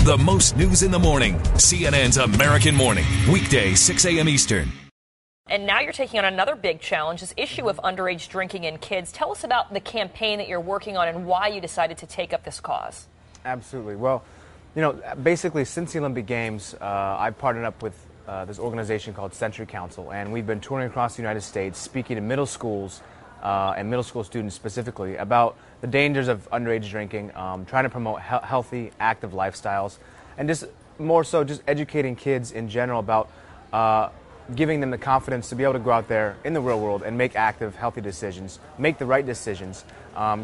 The most news in the morning. CNN's American Morning. Weekday, 6 a.m. Eastern. And now you're taking on another big challenge, this issue of underage drinking in kids. Tell us about the campaign that you're working on and why you decided to take up this cause. Absolutely. Well, basically since the Olympic Games, I've partnered up with this organization called Century Council, and we've been touring across the United States speaking to middle schools and middle school students specifically about the dangers of underage drinking, trying to promote healthy, active lifestyles, and just more so just educating kids in general about giving them the confidence to be able to go out there in the real world and make active, healthy decisions, make the right decisions.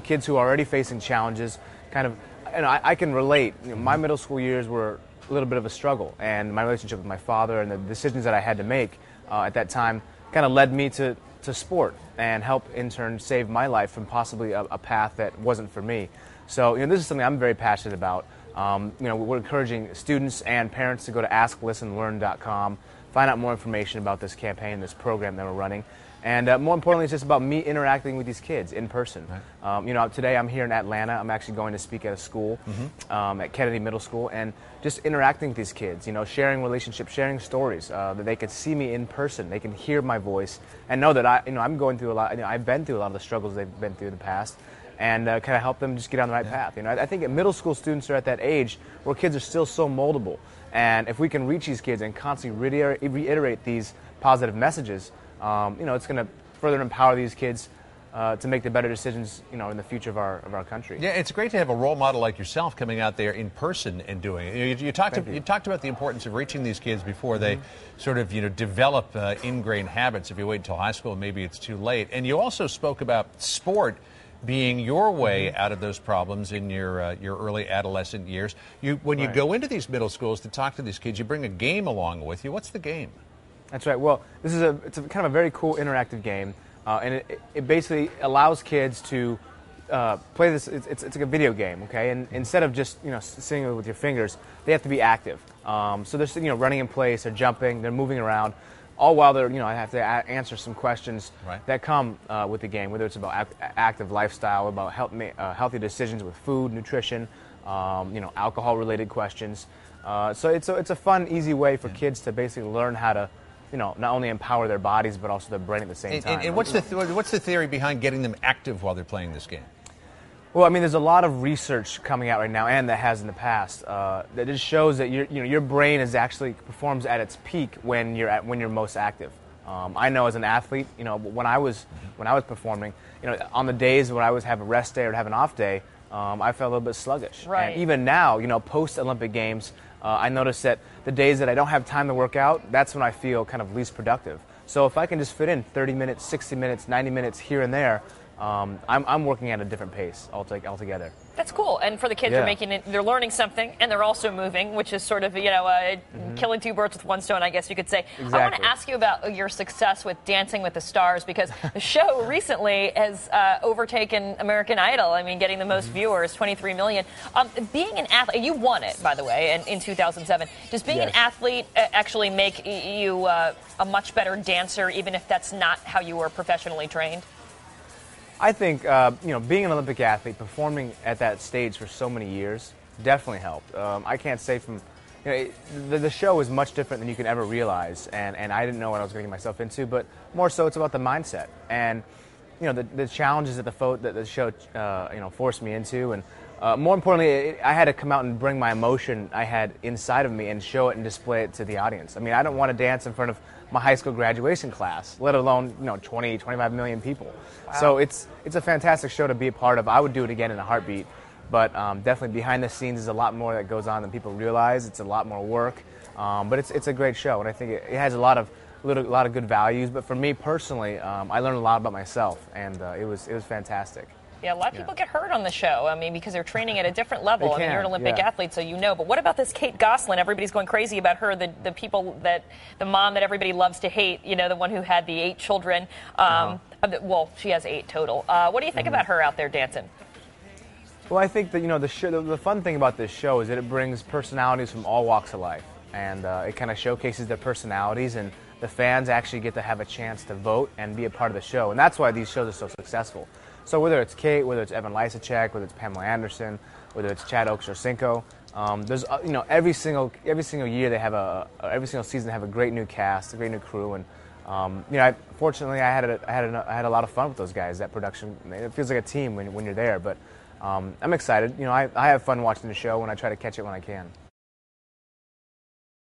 Kids who are already facing challenges, I can relate. My middle school years were a little bit of a struggle, and my relationship with my father and the decisions that I had to make at that time kind of led me to sport and help in turn save my life from possibly a path that wasn't for me. So this is something I'm very passionate about. We're encouraging students and parents to go to asklistenlearn.com, find out more information about this campaign, this program that we're running. And more importantly, it's just about me interacting with these kids in person. Right. Today I'm here in Atlanta. I'm actually going to speak at a school, at Kennedy Middle School, and just interacting with these kids, sharing relationships, sharing stories, that they could see me in person, they can hear my voice, and know that I'm going through a lot. I've been through a lot of the struggles they've been through in the past, and kind of help them just get on the right path. I think middle school students are at that age where kids are still so moldable, and if we can reach these kids and constantly reiterate these positive messages, it's going to further empower these kids to make the better decisions, in the future of our country. Yeah, it's great to have a role model like yourself coming out there in person and doing it. You talked about the importance of reaching these kids before they sort of develop ingrained habits. If you wait until high school, maybe it's too late. And you also spoke about sport being your way out of those problems in your early adolescent years. When you go into these middle schools to talk to these kids, you bring a game along with you. What's the game? That's right. Well, it's a kind of a very cool interactive game, and it basically allows kids to play this. It's like a video game, okay? And instead of just sitting with your fingers, they have to be active. So they're running in place, they're jumping, they're moving around, all while they're I have to answer some questions that come with the game, whether it's about active lifestyle, about healthy decisions with food, nutrition, alcohol-related questions. So it's a fun, easy way for kids to basically learn how to not only empower their bodies, but also their brain at the same time. And what's the theory behind getting them active while they're playing this game? Well, there's a lot of research coming out right now, and that has in the past, that just shows that your brain performs at its peak when you're most active. I know as an athlete, when I was performing, on the days when I would have a rest day or have an off day, I felt a little bit sluggish. Right. And even now, post Olympic Games, I notice that the days that I don't have time to work out, that's when I feel kind of least productive. So if I can just fit in 30 minutes, 60 minutes, 90 minutes here and there, I'm working at a different pace altogether. That's cool. And for the kids, they're learning something, and they're also moving, which is sort of, killing two birds with one stone, I guess you could say. Exactly. I want to ask you about your success with Dancing with the Stars, because the show recently has overtaken American Idol. getting the most viewers, 23 million. Being an athlete, you won it, by the way, in 2007. Does being an athlete actually make you a much better dancer, even if that's not how you were professionally trained? I think, being an Olympic athlete, performing at that stage for so many years definitely helped. I can't say the show is much different than you can ever realize, and I didn't know what I was getting myself into, but more so it's about the mindset and, the challenges that the show, forced me into, and more importantly, I had to come out and bring my emotion I had inside of me and show it and display it to the audience. I don't want to dance in front of my high school graduation class, let alone 20, 25 million people. Wow. So it's a fantastic show to be a part of. I would do it again in a heartbeat, but definitely behind the scenes is a lot more that goes on than people realize. It's a lot more work, but it's a great show, and I think it has a lot of good values. But for me personally, I learned a lot about myself, and it was fantastic. Yeah, a lot of people get hurt on the show, because they're training at a different level. You're an Olympic athlete, so But what about this Kate Gosselin? Everybody's going crazy about her, the mom that everybody loves to hate, the one who had the 8 children. Well, she has 8 total. What do you think about her out there dancing? Well, I think that, the fun thing about this show is that it brings personalities from all walks of life, and it kind of showcases their personalities, and the fans actually get to have a chance to vote and be a part of the show, and that's why these shows are so successful. So whether it's Kate, whether it's Evan Lysacek, whether it's Pamela Anderson, whether it's Chad Ochocinco, There's every single year they have every single season they have a great new cast, a great new crew, and fortunately I had a lot of fun with those guys. That production, it feels like a team when you're there. But I'm excited. I have fun watching the show, and I try to catch it when I can.